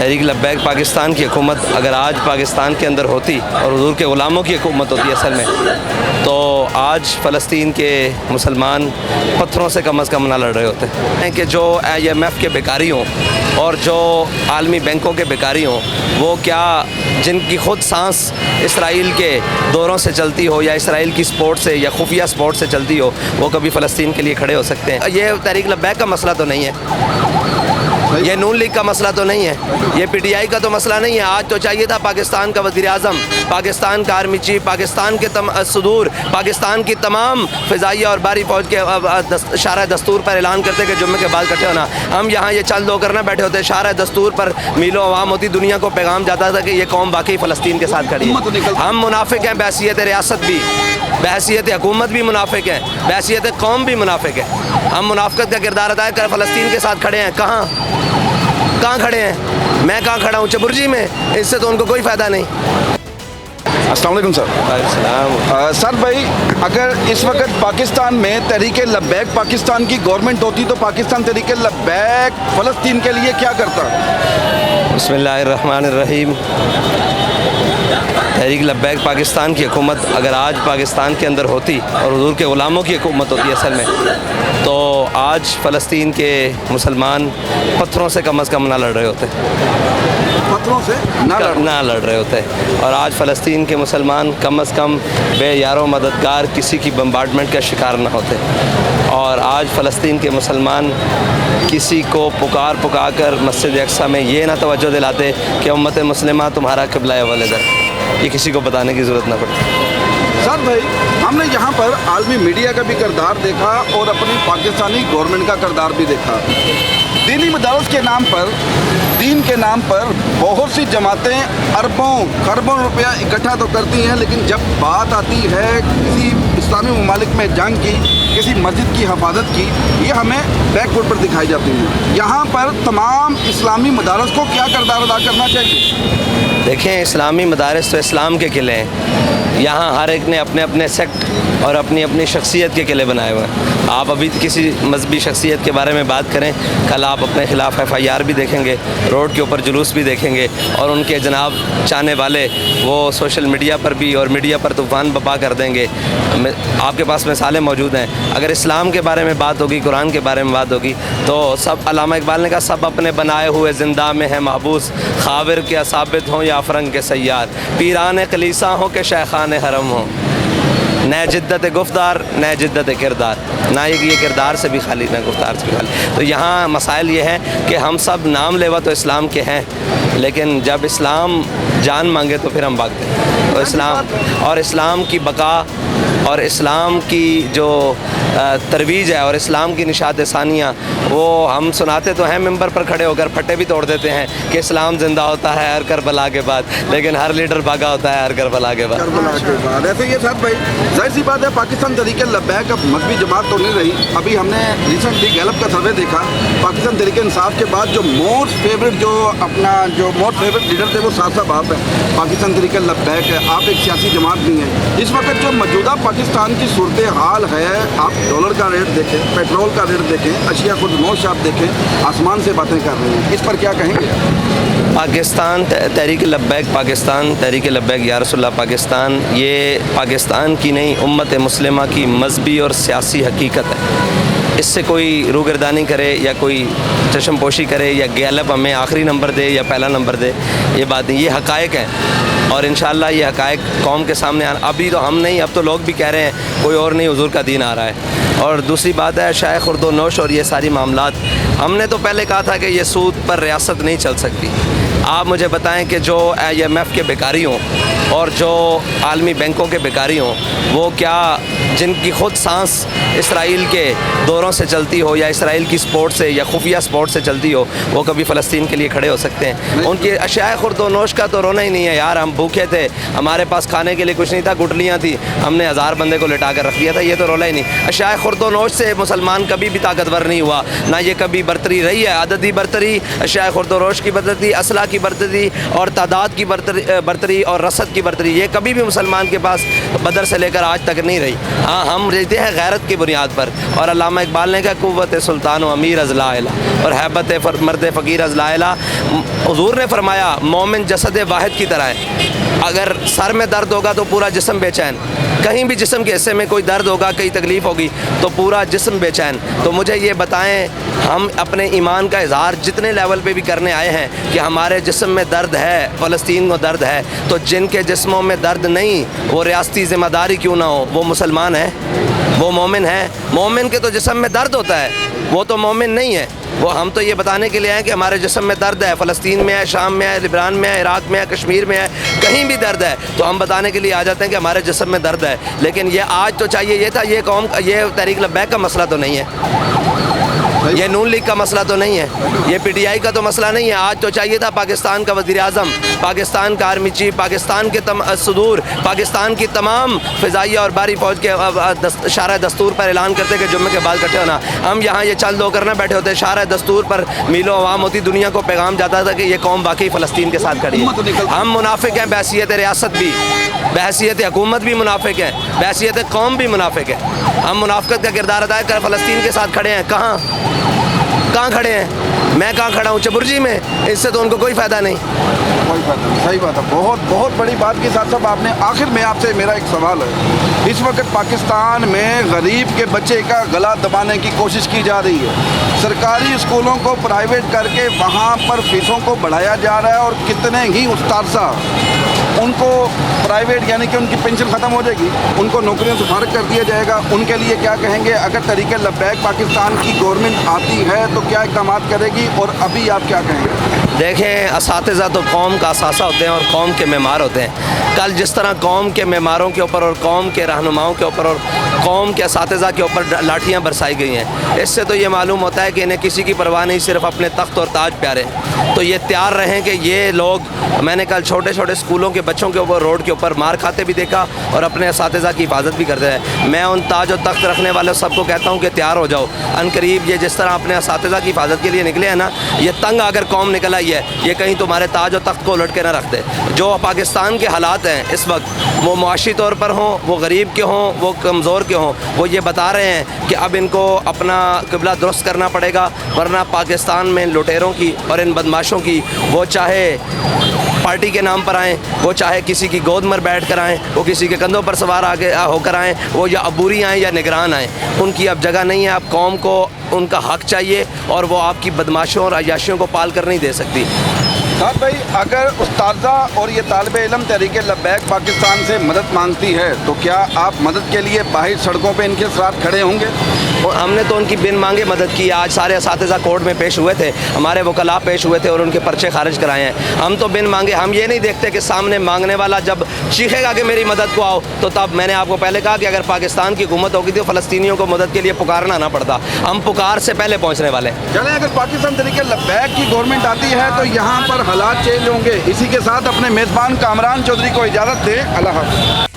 تحریک لبیک پاکستان کی حکومت اگر آج پاکستان کے اندر ہوتی اور حضور کے غلاموں کی حکومت ہوتی اصل میں، تو آج فلسطین کے مسلمان پتھروں سے کم از کم نہ لڑ رہے ہوتے کہ جو IMF کے بیکاری ہوں اور جو عالمی بینکوں کے بیکاری ہوں، وہ کیا جن کی خود سانس اسرائیل کے دوروں سے چلتی ہو یا اسرائیل کی سپورٹ سے یا خفیہ سپورٹ سے چلتی ہو، وہ کبھی فلسطین کے لیے کھڑے ہو سکتے ہیں؟ یہ تحریک لبیک کا مسئلہ تو نہیں ہے، یہ نون لیگ کا مسئلہ تو نہیں ہے، یہ PTI کا تو مسئلہ نہیں ہے۔ آج تو چاہیے تھا پاکستان کا وزیر اعظم، پاکستان کا آرمی چیف، پاکستان کے صدور، پاکستان کی تمام فضائیہ اور بحری فوج کے شارع دستور پر اعلان کرتے کہ جمعے کے بعد کٹھے ہونا۔ ہم یہاں یہ چند لوگ کرنا بیٹھے ہوتے، شارع دستور پر میلوں عوام ہوتی، دنیا کو پیغام جاتا تھا کہ یہ قوم واقعی فلسطین کے ساتھ کھڑی ہے۔ ہم منافق ہیں بحیثیت ریاست بھی، بحیثیت حکومت بھی منافق ہیں، بحیثیت قوم بھی منافق ہیں۔ ہم منافقت کا کردار ادا کر فلسطین کے ساتھ کھڑے ہیں۔ کہاں کھڑے ہیں؟ میں کہاں کھڑا ہوں؟ چبرجی میں۔ اس سے تو ان کو کوئی فائدہ نہیں۔ السلام علیکم سر۔ السلام۔ سر بھائی، اگر اس وقت پاکستان میں تحریک لبیک پاکستان کی گورنمنٹ ہوتی تو پاکستان تحریک لبیک فلسطین کے لیے کیا کرتا؟ بسم اللہ الرحمن الرحیم۔ تحریک لبیک پاکستان کی حکومت اگر آج پاکستان کے اندر ہوتی اور حضور کے غلاموں کی حکومت ہوتی اصل میں، تو آج فلسطین کے مسلمان پتھروں سے کم از کم نہ لڑ رہے ہوتے، پتھروں سے نہ لڑ رہے ہوتے، اور آج فلسطین کے مسلمان کم از کم بے یار و مددگار کسی کی بمبارڈمنٹ کا شکار نہ ہوتے، اور آج فلسطین کے مسلمان کسی کو پکار کر مسجد اقصیٰ میں یہ نہ توجہ دلاتے کہ امت مسلمہ تمہارا قبلہ اول ادھر، یہ کسی کو بتانے کی ضرورت نہ پڑتی۔ سر بھائی، ہم نے یہاں پر عالمی میڈیا کا بھی کردار دیکھا اور اپنی پاکستانی گورنمنٹ کا کردار بھی دیکھا۔ دینی مدارس کے نام پر، دین کے نام پر بہت سی جماعتیں اربوں خربوں روپیہ اکٹھا تو کرتی ہیں، لیکن جب بات آتی ہے کسی اسلامی ممالک میں جنگ کی، کسی مسجد کی حفاظت کی، یہ ہمیں بیک فوٹ پر دکھائی جاتی ہیں۔ یہاں پر تمام اسلامی مدارس کو کیا کردار ادا کرنا چاہیے؟ دیکھیں، اسلامی مدارس تو اسلام کے قلعے ہیں، یہاں ہر ایک نے اپنے اپنے سیکٹ اور اپنی اپنی شخصیت کے قلعے بنائے ہوئے ہیں۔ آپ ابھی کسی مذہبی شخصیت کے بارے میں بات کریں، کل آپ اپنے خلاف FIR بھی دیکھیں گے، روڈ کے اوپر جلوس بھی دیکھیں گے، اور ان کے جناب چاہنے والے وہ سوشل میڈیا پر بھی اور میڈیا پر طوفان بپا کر دیں گے۔ آپ کے پاس مثالیں موجود ہیں۔ اگر اسلام کے بارے میں بات ہوگی، قرآن کے بارے میں بات ہوگی، تو سب، علامہ اقبال نے کہا، سب اپنے بنائے ہوئے زندہ میں ہے محبوس، خاور کے ثابت ہوں یا افرنگ کے سیار، پیران کلیسا ہوں کہ شیخان حرم ہوں، نئے جدت گفتار نئے جدت کردار، نہ یہ کردار سے بھی خالی نہ گفتار سے بھی خالی۔ تو یہاں مسائل یہ ہیں کہ ہم سب نام لیوا تو اسلام کے ہیں، لیکن جب اسلام جان مانگے تو پھر ہم بھاگتے ہیں۔ تو اسلام کی بقا اور اسلام کی جو ترویج ہے اور اسلام کی نشاط ثانیہ، وہ ہم سناتے تو ہیں ممبر پر کھڑے ہو کر، پھٹے بھی توڑ دیتے ہیں کہ اسلام زندہ ہوتا ہے ہر کربلا کے بعد، لیکن ہر لیڈر بھاگا ہوتا ہے ہر کربلا کے بعد۔ ایسے یہ صاحب بھائی، ظاہر سی بات ہے پاکستان تحریک لبیک اب مذہبی جماعت تو نہیں رہی۔ ابھی ہم نے ریسنٹلی گیلپ کا سروے دیکھا، پاکستان تحریک انصاف کے بعد جو موسٹ فیوریٹ لیڈر تھے وہ صاحب آپ ہیں، پاکستان تحریک لبیک ہے، آپ ایک سیاسی جماعت بھی ہیں۔ اس وقت جو موجودہ پاکستان کی صورتحال ہے، آپ ڈالر کا ریٹ دیکھیں، پیٹرول کا ریٹ دیکھیں، اشیاء خود نوش آپ دیکھیں، آسمان سے باتیں کر رہے ہیں، اس پر کیا کہیں گے؟ پاکستان تحریک لبیک یا رسول اللہ پاکستان، یہ پاکستان کی نہیں، امت مسلمہ کی مذہبی اور سیاسی حقیقت ہے۔ اس سے کوئی روگردانی کرے یا کوئی چشم پوشی کرے یا گیلپ ہمیں آخری نمبر دے یا پہلا نمبر دے، یہ بات نہیں، یہ حقائق ہیں، اور انشاءاللہ یہ حقائق قوم کے سامنے ابھی تو ہم نہیں، اب تو لوگ بھی کہہ رہے ہیں کوئی اور نہیں، حضور کا دین آ رہا ہے۔ اور دوسری بات ہے شائع خورد و نوش اور یہ ساری معاملات، ہم نے تو پہلے کہا تھا کہ یہ سود پر ریاست نہیں چل سکتی۔ آپ مجھے بتائیں کہ جو IMF کے بیکاری ہوں اور جو عالمی بینکوں کے بیکاری ہوں، وہ کیا جن کی خود سانس اسرائیل کے دوروں سے چلتی ہو یا اسرائیل کی سپورٹ سے یا خفیہ سپورٹ سے چلتی ہو، وہ کبھی فلسطین کے لیے کھڑے ہو سکتے ہیں؟ ان کی اشیاء خورد و نوش کا تو رونا ہی نہیں ہے یار، ہم بھوکے تھے، ہمارے پاس کھانے کے لیے کچھ نہیں تھا، گٹلیاں تھیں، ہم نے 1000 بندے کو لٹا کر رکھ دیا تھا، یہ تو رولا ہی نہیں۔ اشیاء خورد و نوش سے مسلمان کبھی بھی طاقتور نہیں ہوا، نہ یہ کبھی برتری رہی ہے، عددی برتری، اشیاء خورد و نوش کی برتری، اسلحہ کی برتری اور تعداد کی برتری اور رسد کی برتری یہ کبھی بھی مسلمان کے پاس بدر سے لے کر آج تک نہیں رہی. ہاں ہم رہتے ہیں غیرت کی بنیاد پر, اور علامہ اقبال نے کہا قوت سلطان و امیر از لا الہ اور ہیبت مرد فقیر از لا الہ. حضور نے فرمایا مومن جسد واحد کی طرح ہے, اگر سر میں درد ہوگا تو پورا جسم بے چین, کہیں بھی جسم کے حصے میں کوئی درد ہوگا, کئی تکلیف ہوگی تو پورا جسم بے چین. تو مجھے یہ بتائیں, ہم اپنے ایمان کا اظہار جتنے لیول پہ بھی کرنے آئے ہیں کہ ہمارے جسم میں درد ہے, فلسطین کو درد ہے, تو جن کے جسموں میں درد نہیں وہ ریاستی ذمہ داری کیوں نہ ہو, وہ مسلمان ہیں, وہ مومن ہیں. مومن کے تو جسم میں درد ہوتا ہے, وہ تو مومن نہیں ہے. وہ ہم تو یہ بتانے کے لیے ہیں کہ ہمارے جسم میں درد ہے, فلسطین میں ہے, شام میں ہے, لبنان میں ہے, عراق میں ہے, کشمیر میں ہے, کہیں بھی درد ہے تو ہم بتانے کے لیے آ جاتے ہیں کہ ہمارے جسم میں درد ہے. لیکن یہ آج تو چاہیے یہ تھا, یہ قوم یہ تحریک لبیک کا مسئلہ تو نہیں ہے, یہ نون لیگ کا مسئلہ تو نہیں ہے, یہ پی ٹی آئی کا تو مسئلہ نہیں ہے. آج تو چاہیے تھا پاکستان کا وزیر اعظم, پاکستان کا آرمی چیف, پاکستان کے صدور, پاکستان کی تمام فضائیہ اور بحری فوج کے شارع دستور پر اعلان کرتے کہ جمعے کے بعد کٹھے ہونا. ہم یہاں یہ چل دو کرنا بیٹھے ہوتے, شارع دستور پر میلوں عوام ہوتی, دنیا کو پیغام جاتا تھا کہ یہ قوم واقعی فلسطین کے ساتھ کھڑی ہے. ہم منافق ہیں بحیثیت ریاست بھی, بحیثیت حکومت بھی منافق ہیں, بحیثیت قوم بھی منافق ہے. ہم منافقت کا کردار ادا کر فلسطین کے ساتھ کھڑے ہیں. کہاں کھڑے ہیں؟ میں کہاں کھڑا ہوں؟ چبرجی میں. اس سے تو ان کو کوئی فائدہ نہیں. کوئی فائدہ نہیں, صحیح بات ہے. بہت بڑی بات کی ساتھ صاحب آپ نے. آخر میں آپ سے میرا ایک سوال ہے, اس وقت پاکستان میں غریب کے بچے کا گلا دبانے کی کوشش کی جا رہی ہے, سرکاری اسکولوں کو پرائیویٹ کر کے وہاں پر فیسوں کو بڑھایا جا رہا ہے, اور کتنے ہی استاذہ ان کو پرائیویٹ یعنی کہ ان کی پینشن ختم ہو جائے گی, ان کو نوکریوں سے فارغ کر دیا جائے گا. ان کے لیے کیا کہیں گے؟ اگر تحریک لبیک پاکستان کی گورنمنٹ آتی ہے تو کیا اقدامات کرے گی, اور ابھی آپ کیا کہیں گے؟ دیکھیں, اساتذہ تو قوم کا اثاثہ ہوتے ہیں اور قوم کے معمار ہوتے ہیں. کل جس طرح قوم کے معماروں کے اوپر اور قوم کے رہنماؤں کے اوپر اور قوم کے اساتذہ کے اوپر لاٹھیاں برسائی گئی ہیں, اس سے تو یہ معلوم ہوتا ہے کہ انہیں کسی کی پرواہ نہیں, صرف اپنے تخت اور تاج پیارے. تو یہ تیار رہیں کہ یہ لوگ, میں نے کل چھوٹے چھوٹے اسکولوں کے بچوں کے اوپر روڈ کے اوپر مار کھاتے بھی دیکھا اور اپنے اساتذہ کی حفاظت بھی کرتے ہیں. میں ان تاج و تخت رکھنے والے سب کو کہتا ہوں کہ تیار ہو جاؤ. ان قریب یہ جس طرح اپنے اساتذہ کی حفاظت کے لیے نکلے ہیں نا, یہ تنگ اگر قوم نکل آئی ہے, یہ کہیں تمہارے تاج و تخت کو الٹ کے نہ رکھتے. جو پاکستان کے حالات ہیں اس وقت, وہ معاشی طور پر ہوں, وہ غریب کے ہوں, وہ کمزور کے ہوں, وہ یہ بتا رہے ہیں کہ اب ان کو اپنا قبلہ درست کرنا پڑے گا, ورنہ پاکستان میں لٹیروں کی اور ان بدماشوں کی, وہ چاہے پارٹی کے نام پر آئیں, وہ چاہے کسی کی گود میں بیٹھ کر آئیں, وہ کسی کے کندھوں پر سوار آگے ہو کر آئیں, وہ یا عبوری آئیں یا نگران آئیں, ان کی اب جگہ نہیں ہے. اب قوم کو ان کا حق چاہیے, اور وہ آپ کی بدماشوں اور عیاشیوں کو پال کر نہیں دے سکتی. سعد بھائی, اگر استاذہ اور یہ طالب علم تحریک لبیک پاکستان سے مدد مانگتی ہے تو کیا آپ مدد کے لیے باہر سڑکوں پہ ان کے ساتھ کھڑے ہوں گے؟ اور ہم نے تو ان کی بن مانگے مدد کی. آج سارے اساتذہ کورٹ میں پیش ہوئے تھے, ہمارے وکلاء پیش ہوئے تھے اور ان کے پرچے خارج کرائے ہیں. ہم تو بن مانگے, ہم یہ نہیں دیکھتے کہ سامنے مانگنے والا جب چیخے گا کہ میری مدد کو آؤ, تو تب میں نے آپ کو پہلے کہا کہ اگر پاکستان کی حکومت ہوگی تو فلسطینیوں کو مدد کے لیے پکارنا نہ پڑتا. ہم پکار سے پہلے پہنچنے والے. چلیں, اگر پاکستان تحریک لبیک کی گورنمنٹ آتی ہے تو یہاں پر حالات چینج ہوں گے. اسی کے ساتھ اپنے میزبان کامران چودھری کو اجازت دیں. اللہ حافظ.